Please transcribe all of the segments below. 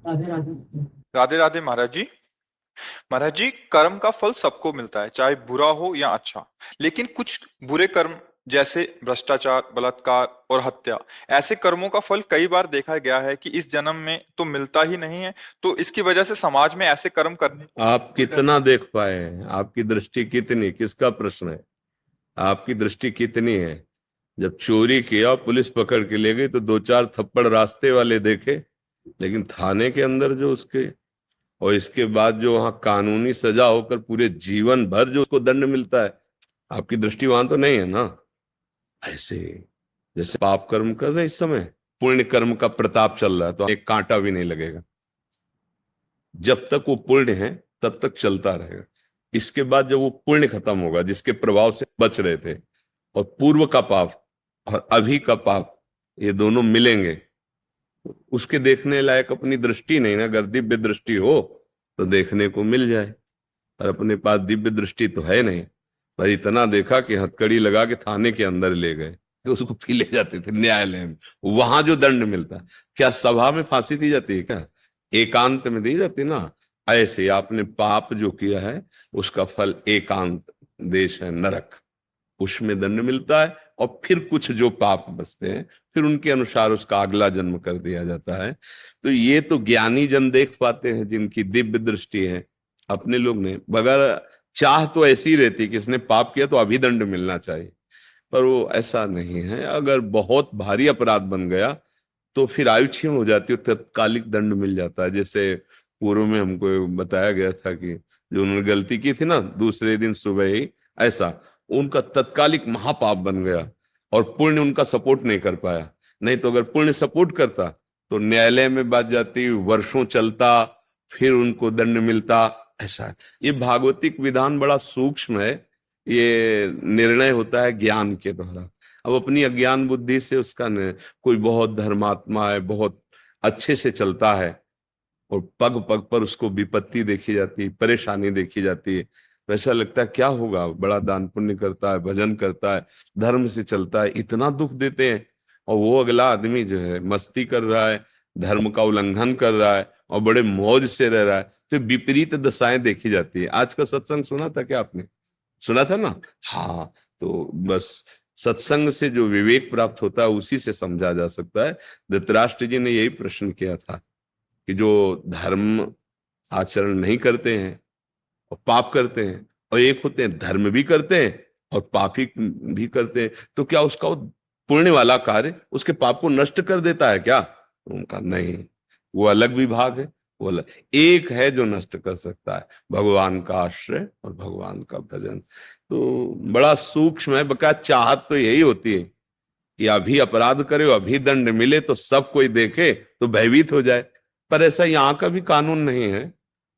राधे राधे। राधे राधे महाराज जी। महाराज जी, कर्म का फल सबको मिलता है, चाहे बुरा हो या अच्छा। लेकिन कुछ बुरे कर्म, जैसे भ्रष्टाचार, बलात्कार और हत्या, ऐसे कर्मों का फल कई बार देखा गया है कि इस जन्म में तो मिलता ही नहीं है। तो इसकी वजह से समाज में ऐसे कर्म करने आप कोई डर। कितना देख पाए हैं? आपकी दृष्टि कितनी, किसका प्रश्न है? आपकी दृष्टि कितनी है? जब चोरी किया, पुलिस पकड़ के ले गई तो दो चार थप्पड़ रास्ते वाले देखे, लेकिन थाने के अंदर जो उसके, और इसके बाद जो वहां कानूनी सजा होकर पूरे जीवन भर जो उसको दंड मिलता है, आपकी दृष्टि वहां तो नहीं है ना। ऐसे जैसे पाप कर्म कर रहे हैं इस समय, पुण्य कर्म का प्रताप चल रहा है तो एक कांटा भी नहीं लगेगा। जब तक वो पुण्य है तब तक चलता रहेगा। इसके बाद जब वो पुण्य खत्म होगा जिसके प्रभाव से बच रहे थे, और पूर्व का पाप और अभी का पाप, ये दोनों मिलेंगे, उसके देखने लायक अपनी दृष्टि नहीं ना। अगर दिव्य दृष्टि हो तो देखने को मिल जाए, और अपने पास दिव्य दृष्टि तो है नहीं। भाई इतना देखा कि हथकड़ी लगा के थाने के अंदर ले गए, कि उसको फिर ले जाते थे न्यायालय में, वहां जो दंड मिलता। क्या सभा में फांसी दी जाती है क्या? एकांत में दी जाती ना। ऐसे आपने पाप जो किया है उसका फल एकांत देश है नरक, उसमें दंड मिलता है। और फिर कुछ जो पाप बचते हैं, फिर उनके अनुसार उसका अगला जन्म कर दिया जाता है। तो ये तो ज्ञानी जन देख पाते हैं, जिनकी दिव्य दृष्टि है। अपने लोग ने बगैर चाह तो ऐसी रहती कि इसने पाप किया तो अभी दंड मिलना चाहिए, पर वो ऐसा नहीं है। अगर बहुत भारी अपराध बन गया तो फिर आयु छीन हो जाती है, तत्कालिक दंड मिल जाता है। जैसे पूर्व में हमको बताया गया था कि जो उन्होंने गलती की थी ना, दूसरे दिन सुबह ही, ऐसा उनका तत्कालिक महापाप बन गया, और पुण्य उनका सपोर्ट नहीं कर पाया। नहीं तो अगर पुण्य सपोर्ट करता तो न्यायालय में बात जाती, वर्षों चलता, फिर उनको दंड मिलता। ऐसा है। ये भागवतिक विधान बड़ा सूक्ष्म है। ये निर्णय होता है ज्ञान के द्वारा। अब अपनी अज्ञान बुद्धि से उसका कोई बहुत धर्मात्मा है, बहुत अच्छे से चलता है, और पग पग पर उसको विपत्ति देखी जाती है, परेशानी देखी जाती है, वैसा लगता है क्या होगा, बड़ा दान पुण्य करता है, भजन करता है, धर्म से चलता है, इतना दुख देते हैं। और वो अगला आदमी जो है मस्ती कर रहा है, धर्म का उल्लंघन कर रहा है, और बड़े मौज से रह रहा है, तो विपरीत दशाएं देखी जाती है। आज का सत्संग सुना था क्या आपने? सुना था ना? हाँ। तो बस सत्संग से जो विवेक प्राप्त होता है उसी से समझा जा सकता है। धृतराष्ट्र जी ने यही प्रश्न किया था कि जो धर्म आचरण नहीं करते हैं और पाप करते हैं, और एक होते हैं धर्म भी करते हैं और पाप ही भी करते हैं, तो क्या उसका वो पुण्य वाला कार्य उसके पाप को नष्ट कर देता है क्या? उनका नहीं, वो अलग विभाग है। वो अलग एक है जो नष्ट कर सकता है, भगवान का आश्रय और भगवान का भजन। तो बड़ा सूक्ष्म है। बका चाहत तो यही होती है कि अभी अपराध करे, अभी दंड मिले तो सब कोई देखे तो भयभीत हो जाए। पर ऐसा यहाँ का भी कानून नहीं है।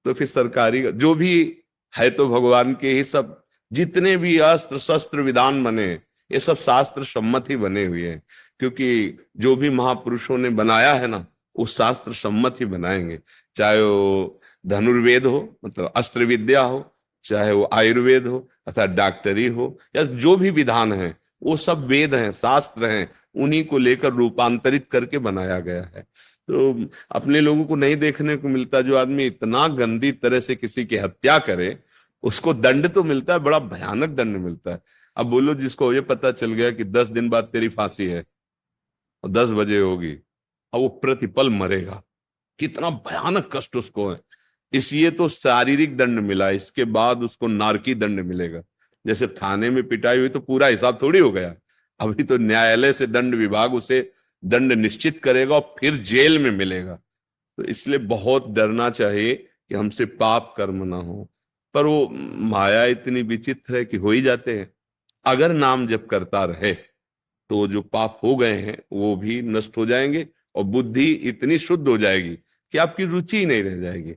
तो फिर सरकारी जो भी है तो भगवान के ही सब, जितने भी अस्त्र शस्त्र विधान बने, ये सब शास्त्र सम्मत ही बने हुए हैं। क्योंकि जो भी महापुरुषों ने बनाया है ना, वो शास्त्र सम्मत ही बनाएंगे। चाहे वो धनुर्वेद हो, मतलब अस्त्र विद्या हो, चाहे वो आयुर्वेद हो अथवा डॉक्टरी हो, या जो भी विधान है, वो सब वेद हैं, शास्त्र हैं, उन्हीं को लेकर रूपांतरित करके बनाया गया है। तो अपने लोगों को नहीं देखने को मिलता। जो आदमी इतना गंदी तरह से किसी की हत्या करे, उसको दंड तो मिलता है, बड़ा भयानक दंड मिलता है। अब बोलो जिसको ये पता चल गया कि 10 दिन बाद तेरी फांसी है और 10 बजे होगी, और वो प्रतिपल मरेगा, कितना भयानक कष्ट उसको है। इसलिए तो शारीरिक दंड मिला, इसके बाद उसको नारकी दंड मिलेगा। जैसे थाने में पिटाई हुई तो पूरा हिसाब थोड़ी हो गया, अभी तो न्यायालय से दंड विभाग उसे दंड निश्चित करेगा और फिर जेल में मिलेगा। तो इसलिए बहुत डरना चाहिए कि हमसे पाप कर्म ना हो। पर वो माया इतनी विचित्र है कि हो ही जाते हैं। अगर नाम जप करता रहे तो जो पाप हो गए हैं वो भी नष्ट हो जाएंगे, और बुद्धि इतनी शुद्ध हो जाएगी कि आपकी रुचि ही नहीं रह जाएगी।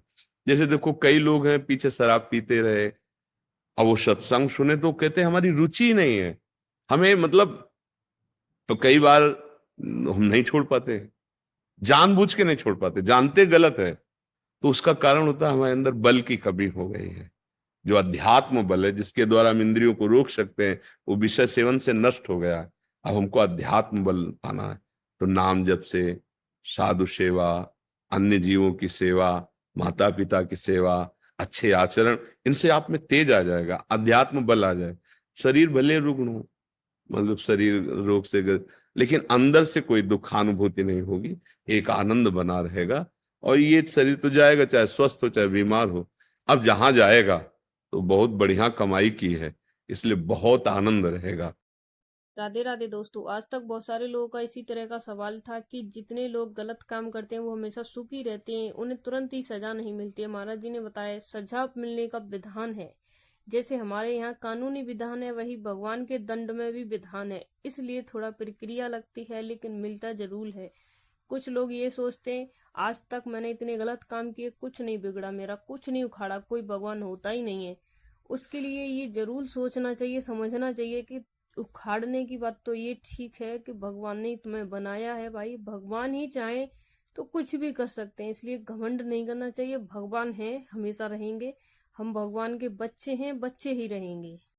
जैसे देखो कई लोग हैं पीछे शराब पीते रहे, अब वो सत्संग सुने तो कहते हैं हमारी रुचि ही नहीं है, हमें मतलब। तो कई बार हम नहीं छोड़ पाते, जानबूझ के नहीं छोड़ पाते, जानते गलत है। तो उसका कारण होता है हमारे अंदर बल की कमी हो गई है। जो अध्यात्म बल है जिसके द्वारा हम इंद्रियों को रोक सकते हैं, वो विषय सेवन से नष्ट हो गया है। अब हमको अध्यात्म बल पाना है, तो नाम जप से, साधु सेवा, अन्य जीवों की सेवा, माता पिता की सेवा, अच्छे आचरण, इनसे आप में तेज आ जाएगा, अध्यात्म बल आ जाए। शरीर भले रुग्ण हो, मतलब शरीर रोग से लेकिन अंदर से कोई दुखानुभूति नहीं होगी, एक आनंद बना रहेगा। और ये शरीर तो जाएगा, चाहे स्वस्थ हो चाहे बीमार हो। अब जहां जाएगा तो बहुत बढ़िया कमाई की है, इसलिए बहुत आनंद रहेगा। राधे राधे दोस्तों। आज तक बहुत सारे लोगों का इसी तरह का सवाल था कि जितने लोग गलत काम करते हैं वो हमेशा सुखी रहते हैं, उन्हें तुरंत ही सजा नहीं मिलती है। महाराज जी ने बताया सजा मिलने का विधान है। जैसे हमारे यहाँ कानूनी विधान है, वही भगवान के दंड में भी विधान है। इसलिए थोड़ा प्रक्रिया लगती है, लेकिन मिलता जरूर है। कुछ लोग ये सोचते हैं आज तक मैंने इतने गलत काम किए, कुछ नहीं बिगड़ा, मेरा कुछ नहीं उखाड़ा, कोई भगवान होता ही नहीं है। उसके लिए ये जरूर सोचना चाहिए, समझना चाहिए कि उखाड़ने की बात तो ये ठीक है कि भगवान ने तुम्हें बनाया है भाई, भगवान ही चाहे तो कुछ भी कर सकते हैं, इसलिए घमंड नहीं करना चाहिए। भगवान है, हमेशा रहेंगे। हम भगवान के बच्चे हैं, बच्चे ही रहेंगे।